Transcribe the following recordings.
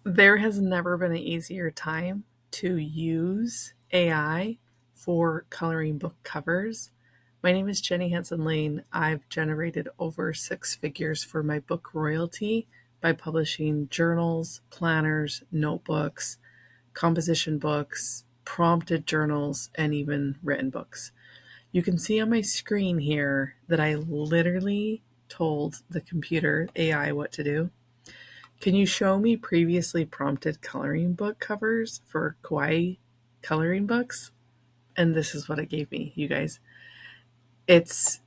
There has never been an easier time to use AI for coloring book covers. My name is Jenny Hansen Lane. I've generated over six figures for my book royalty by publishing journals, planners, notebooks, composition books, prompted journals, and even written books. You can see on my screen here that I literally told the computer AI what to do. Can you show me previously prompted coloring book covers for kawaii coloring books? And this is what it gave me, you guys. It's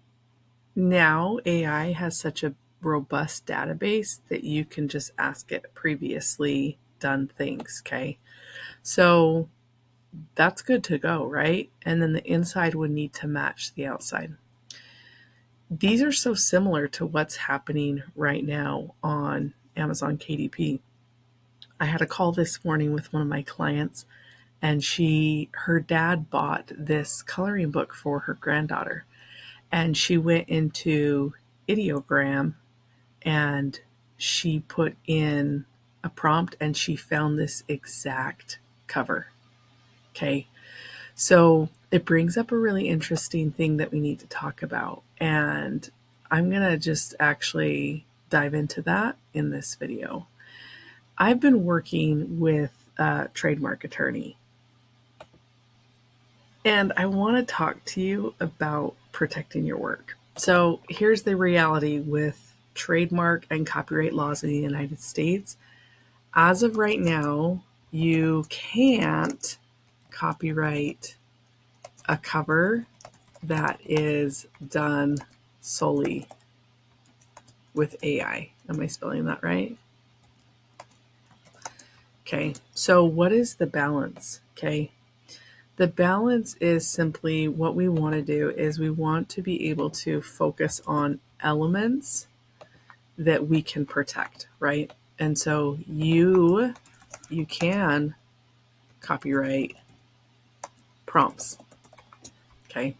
now AI has such a robust database that you can just ask it previously done things, okay? So that's good to go, right? And then the inside would need to match the outside. These are so similar to what's happening right now on Amazon KDP. I had a call this morning with one of my clients, and her dad bought this coloring book for her granddaughter, and she went into ideogram and she put in a prompt and she found this exact cover. Okay, so it brings up a really interesting thing that we need to talk about, and I'm gonna just actually dive into that in this video. I've been working with a trademark attorney, and I want to talk to you about protecting your work. So, here's the reality with trademark and copyright laws in the United States. As of right now, you can't copyright a cover that is done solely with AI. Am I spelling that right? Okay, so what is the balance? Okay, the balance is simply what we want to do is we want to be able to focus on elements that we can protect, right? And so you can copyright prompts. Okay.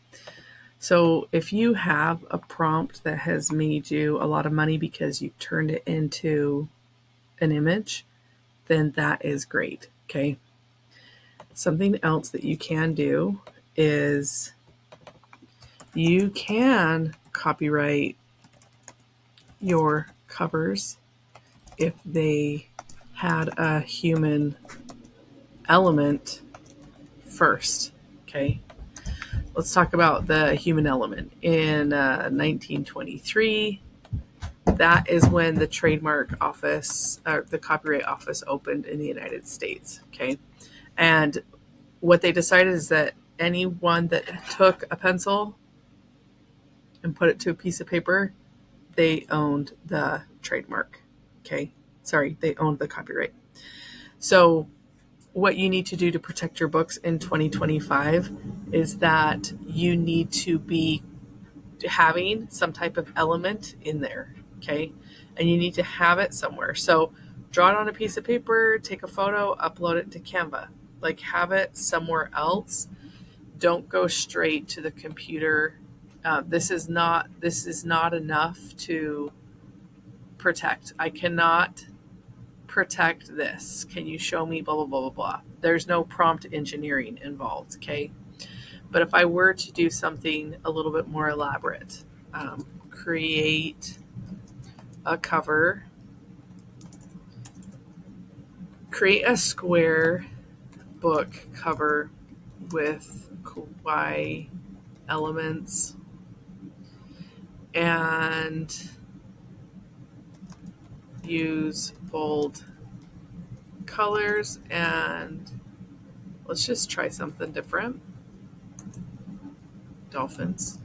So if you have a prompt that has made you a lot of money because you turned it into an image, then that is great. Okay. Something else that you can do is you can copyright your covers if they had a human element first. Okay. Let's talk about the human element. In 1923, that is when the trademark office, or the copyright office, opened in the United States. Okay. And what they decided is that anyone that took a pencil and put it to a piece of paper, they owned the trademark. Okay. Sorry, they owned the copyright. So, what you need to do to protect your books in 2025 is that you need to be having some type of element in there. Okay. And you need to have it somewhere. So, draw it on a piece of paper, take a photo, upload it to Canva. Like, have it somewhere else. Don't go straight to the computer. This is not enough to protect. I cannot protect this. Can you show me blah blah blah blah blah? There's no prompt engineering involved. Okay. But if I were to do something a little bit more elaborate, create a cover, create a square book cover with kawaii elements, and use bold colors, and let's just try something different. Dolphins.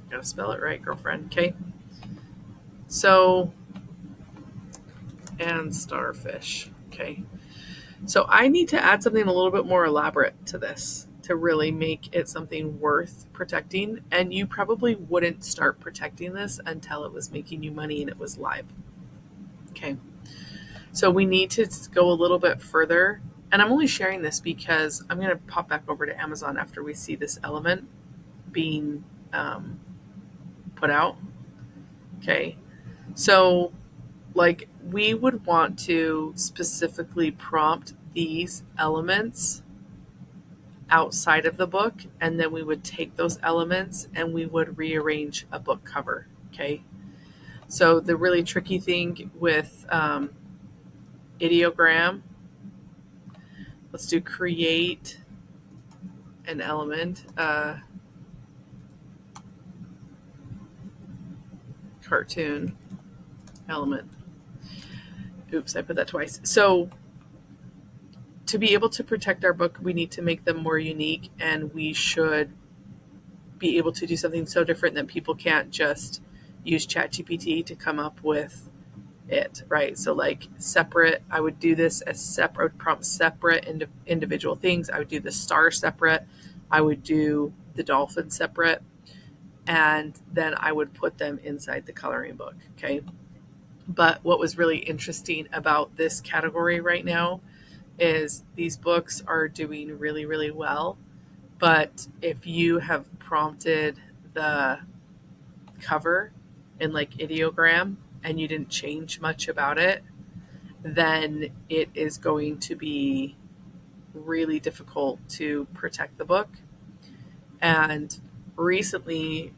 Gotta spell it right, girlfriend. Okay. So, and starfish. Okay. So I need to add something a little bit more elaborate to this to really make it something worth protecting. And you probably wouldn't start protecting this until it was making you money and it was live. Okay. So we need to go a little bit further. And I'm only sharing this because I'm going to pop back over to Amazon after we see this element being put out. Okay. So, like, we would want to specifically prompt these elements outside of the book, and then we would take those elements and we would rearrange a book cover. Okay. So the really tricky thing with ideogram, let's do create an element, cartoon element. Oops, I put that twice. So to be able to protect our book, we need to make them more unique, and we should be able to do something so different that people can't just use ChatGPT to come up with it, right? So like separate, I would do this as separate prompt, separate individual things. I would do the star separate. I would do the dolphin separate, and then I would put them inside the coloring book. Okay. But what was really interesting about this category right now is these books are doing really, really well. But if you have prompted the cover in like ideogram and you didn't change much about it, then it is going to be really difficult to protect the book. And recently,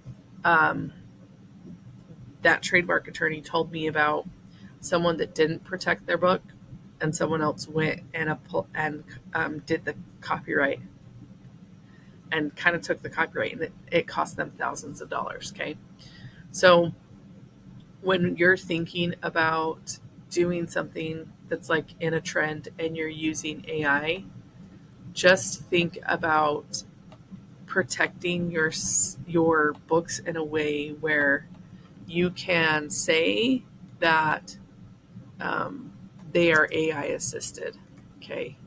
that trademark attorney told me about someone that didn't protect their book, and someone else went and did the copyright and kind of took the copyright, and it cost them thousands of dollars. Okay, so when you're thinking about doing something that's like in a trend and you're using AI, just think about protecting your books in a way where you can say that they are AI assisted. Okay,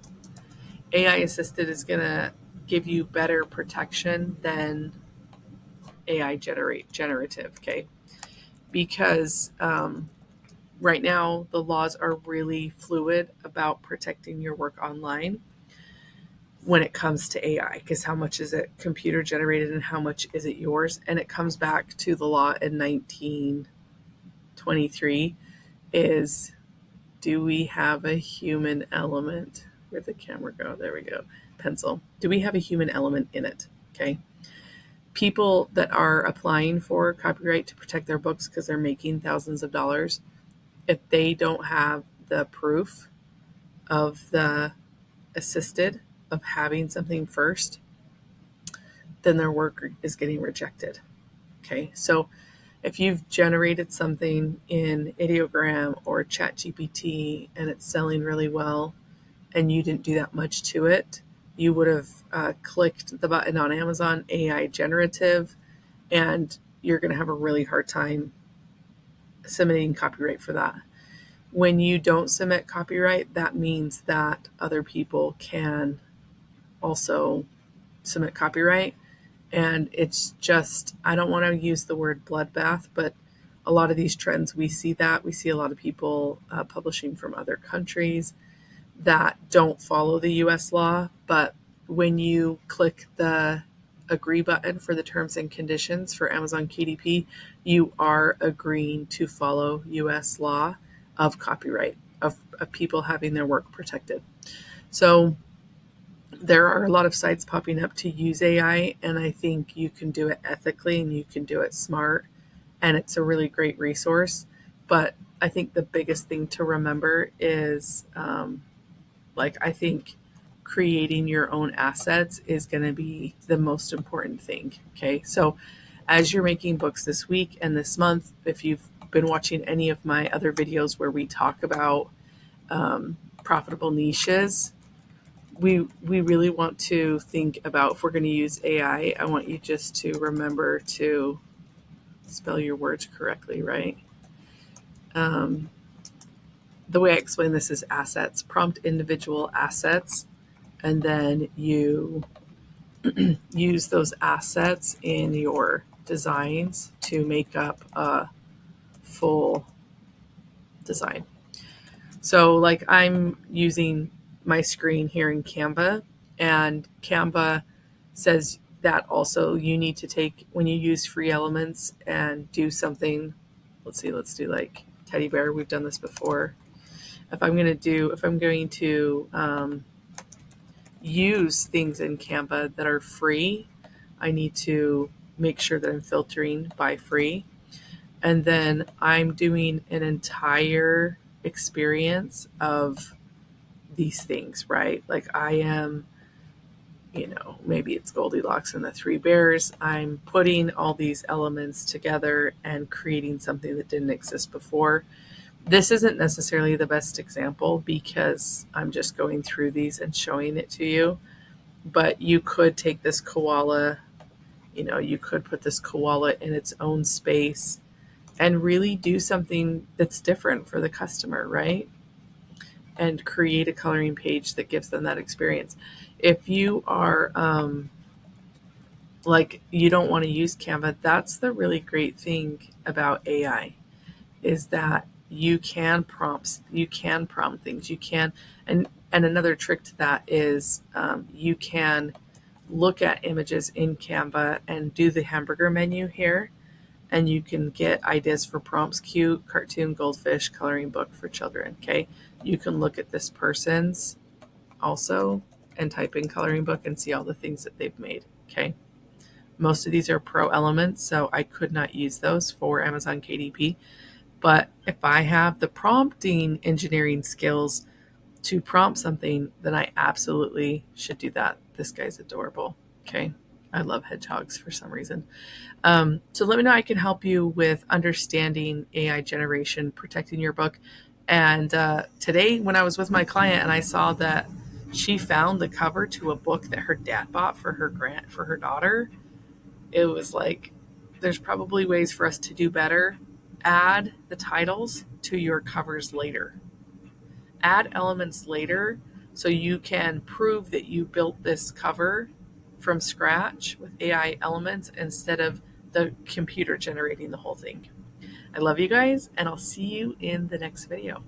AI assisted is going to give you better protection than AI generative. Okay, because right now the laws are really fluid about protecting your work online when it comes to AI, because how much is it computer generated and how much is it yours? And it comes back to the law in 1923 is, do we have a human element? Where'd the camera go? There we go. Pencil. Do we have a human element in it? Okay. People that are applying for copyright to protect their books because they're making thousands of dollars, if they don't have the proof of the assisted, of having something first, then their work is getting rejected. Okay, so if you've generated something in ideogram or ChatGPT and it's selling really well and you didn't do that much to it, you would have clicked the button on Amazon AI generative, and you're going to have a really hard time submitting copyright for that. When you don't submit copyright, that means that other people can also submit copyright. And it's just, I don't want to use the word bloodbath, but a lot of these trends, we see that. We see a lot of people publishing from other countries that don't follow the US law. But when you click the agree button for the terms and conditions for Amazon KDP, you are agreeing to follow US law of copyright, of people having their work protected. So there are a lot of sites popping up to use AI, and I think you can do it ethically and you can do it smart, and it's a really great resource. But I think the biggest thing to remember is I think creating your own assets is going to be the most important thing. Okay, so as you're making books this week and this month, if you've been watching any of my other videos where we talk about profitable niches, we really want to think about, if we're going to use AI, I want you just to remember to spell your words correctly, right? The way I explain this is assets, prompt individual assets, and then you use those assets in your designs to make up a full design. So like I'm using my screen here in Canva, and Canva says that also you need to take, when you use free elements and do something, let's do like teddy bear. We've done this before. If I'm going to use things in Canva that are free, I need to make sure that I'm filtering by free. And then I'm doing an entire experience of these things, right? Like I am, maybe it's Goldilocks and the Three Bears. I'm putting all these elements together and creating something that didn't exist before. This isn't necessarily the best example because I'm just going through these and showing it to you. But you could take this koala, you could put this koala in its own space and really do something that's different for the customer, right? And create a coloring page that gives them that experience. If you are like you don't want to use Canva, that's the really great thing about AI is that you can prompt things. You can, and another trick to that is you can look at images in Canva and do the hamburger menu here, and you can get ideas for prompts: cute, cartoon, goldfish, coloring book for children. Okay, you can look at this person's also and type in coloring book and see all the things that they've made. Okay, most of these are pro elements, so I could not use those for Amazon KDP. But if I have the prompting engineering skills to prompt something, then I absolutely should do that. This guy's adorable. Okay. I love hedgehogs for some reason. So let me know. I can help you with understanding AI generation, protecting your book. And today, when I was with my client and I saw that she found the cover to a book that her dad bought for her daughter, it was like, there's probably ways for us to do better. Add the titles to your covers later. Add elements later so you can prove that you built this cover from scratch with AI elements instead of the computer generating the whole thing. I love you guys, and I'll see you in the next video.